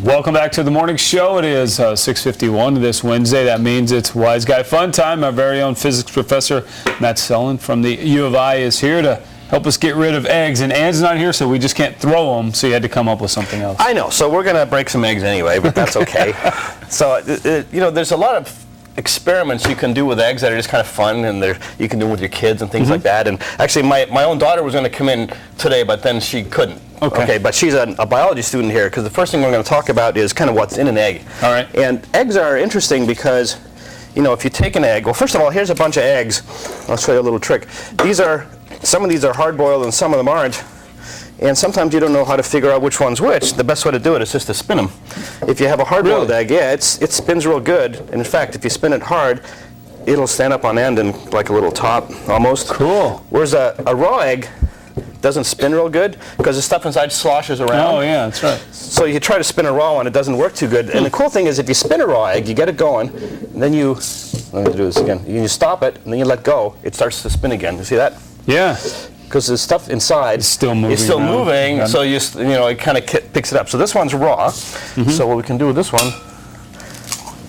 Welcome back to the morning show. It is 6:51 this Wednesday. That means it's Wise Guy Fun Time. Our very own physics professor, Matt Selen from the U of I, is here to help us get rid of eggs. And Ann's not here, so we just can't throw them, so you had to come up with something else. I know, so we're going to break some eggs anyway, but that's okay. So, there's a lot of experiments you can do with eggs that are just kind of fun, and you can do with your kids and things like that. And actually, my own daughter was going to come in today, but then she couldn't. Okay, but she's a biology student here, because the first thing we're going to talk about is kind of what's in an egg. All right. And eggs are interesting because, if you take an egg, well, first of all, here's a bunch of eggs. I'll show you a little trick. Some of these are hard-boiled and some of them aren't. And sometimes you don't know how to figure out which one's which. The best way to do it is just to spin them. If you have a hard-boiled egg, it spins real good. And in fact, if you spin it hard, it'll stand up on end and like a little top almost. Cool. Whereas a raw egg doesn't spin real good because the stuff inside sloshes around. Oh yeah, that's right. So you try to spin a raw one, it doesn't work too good. And the cool thing is, if you spin a raw egg, you get it going, and then let me do this again. You stop it, and then you let go. It starts to spin again. You see that? Yeah. Because the stuff inside is still moving. So it kind of picks it up. So this one's raw. So what we can do with this one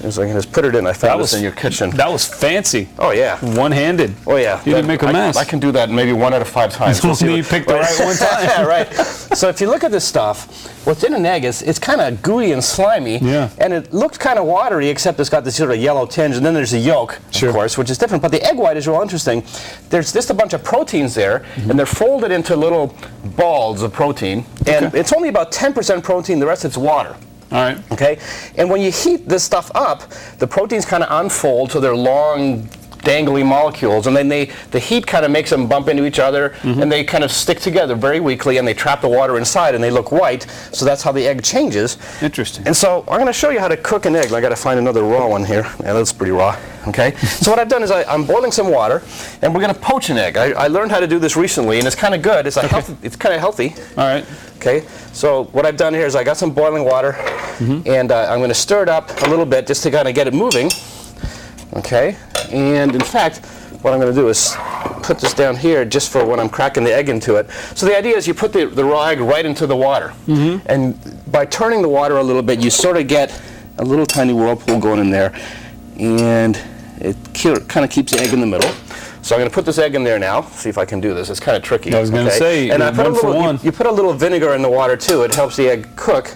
is I can just put it in. I found this in your kitchen. That was fancy. Oh yeah. One-handed. Oh yeah. You didn't make a mess. I can do that maybe 1 out of 5 times. You picked the right one time. Right. So if you look at this stuff, what's in an egg is it's kind of gooey and slimy. Yeah. And it looks kind of watery, except it's got this sort of yellow tinge, and then there's the yolk, of course, which is different. But the egg white is real interesting. There's just a bunch of proteins there, and they're folded into little balls of protein. And it's only about 10% protein. The rest it's water. All right. Okay, and when you heat this stuff up, the proteins kind of unfold, so they're long, dangly molecules, and then the heat kind of makes them bump into each other, and they kind of stick together very weakly, and they trap the water inside, and they look white. So that's how the egg changes. Interesting. And so I'm going to show you how to cook an egg. I got to find another raw one here. Yeah, that's pretty raw. Okay. So what I've done is I'm boiling some water, and we're going to poach an egg. I learned how to do this recently, and it's kind of good. It's kind of healthy. All right. Okay, so what I've done here is I got some boiling water, and I'm going to stir it up a little bit just to kind of get it moving. Okay, and in fact, what I'm going to do is put this down here just for when I'm cracking the egg into it. So the idea is you put the raw egg right into the water, and by turning the water a little bit, you sort of get a little tiny whirlpool going in there, and it kind of keeps the egg in the middle. So I'm going to put this egg in there now. See if I can do this. It's kind of tricky. I was going to say, and I put you put a little vinegar in the water too. It helps the egg cook.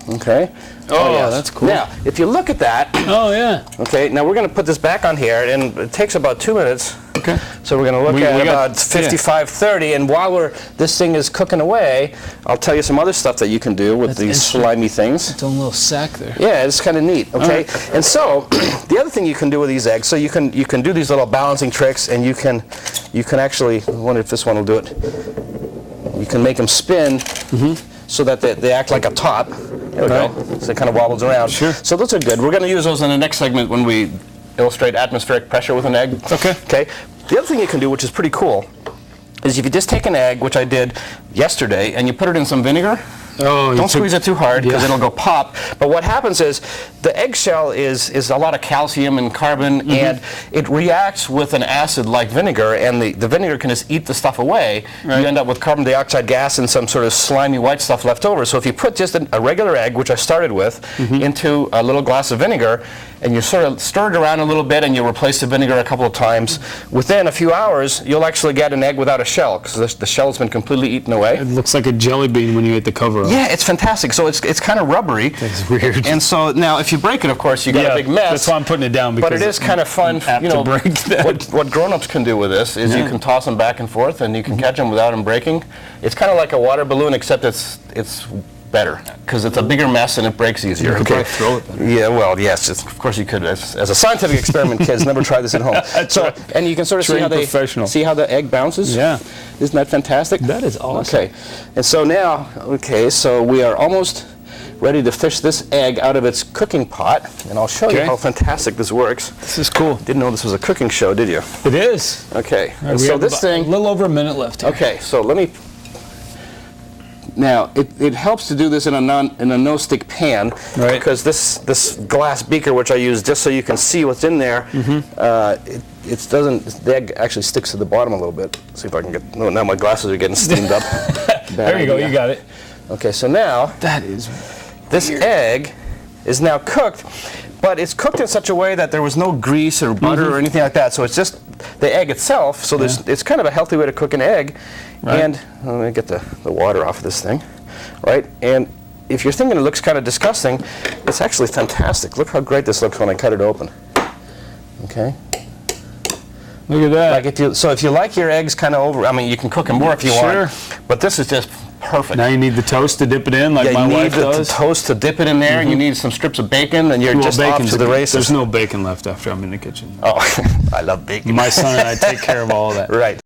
Okay. Oh, yes. That's cool. Now, if you look at that. Oh, yeah. Okay. Now we're going to put this back on here, and it takes about 2 minutes. Okay. So we're going to look at about 55:30, and while this thing is cooking away, I'll tell you some other stuff that you can do with these slimy things. It's a little sack there. Yeah, it's kind of neat. Okay. And so the other thing you can do with these eggs, so you can do these little balancing tricks, and you can actually. I wonder if this one will do it. You can make them spin. So that they act like a top. There we go. So it kind of wobbles around. Sure. So those are good. We're going to use those in the next segment when we illustrate atmospheric pressure with an egg. Okay. The other thing you can do, which is pretty cool, is if you just take an egg, which I did yesterday, and you put it in some vinegar. Oh, don't squeeze it too hard because it'll go pop. But what happens is the eggshell is a lot of calcium and carbon, and it reacts with an acid like vinegar, and the vinegar can just eat the stuff away. Right. You end up with carbon dioxide gas and some sort of slimy white stuff left over. So if you put just a regular egg, which I started with, into a little glass of vinegar, and you sort of stir it around a little bit, and you replace the vinegar a couple of times, within a few hours, you'll actually get an egg without a shell, because the shell has been completely eaten away. It looks like a jelly bean when you ate the cover off. Yeah, it's fantastic. So it's kind of rubbery. That's weird. And so now, if you break it, of course, you got a big mess. That's why I'm putting it down. Because but it is kind of fun. To break that. What grown-ups can do with this is you can toss them back and forth, and you can catch them without them breaking. It's kind of like a water balloon, except it's better because it's a bigger mess and it breaks easier. You could throw it better. Yeah, well, yes, of course you could. As a scientific experiment, kids, never try this at home. And you can sort of see how the egg bounces. Yeah, isn't that fantastic? That is awesome. Okay, and so now, so we are almost ready to fish this egg out of its cooking pot, and I'll show you how fantastic this works. This is cool. Didn't know this was a cooking show, did you? It is. Okay, right, so this thing, a little over a minute left here. Okay, so let me. Now, it helps to do this in a no-stick pan, right? Because this glass beaker, which I use just so you can see what's in there, the egg actually sticks to the bottom a little bit. Let's see if I can get. No, now my glasses are getting steamed up. There you go. You got it. Okay, so now That is this egg is now cooked, but it's cooked in such a way that there was no grease or butter or anything like that. So it's just the egg itself. So it's kind of a healthy way to cook an egg. Right. And let me get the water off of this thing, right? And if you're thinking it looks kind of disgusting, it's actually fantastic. Look how great this looks when I cut it open. Okay. Look at that. Like if you like your eggs kind of over, I mean, you can cook them more if you want. But this is just perfect. Now you need the toast to dip it in, like my wife does. You need the toast to dip it in there, and you need some strips of bacon, and you're just off to the races. There's no bacon left after I'm in the kitchen. Oh, I love bacon. My son and I take care of all of that. Right.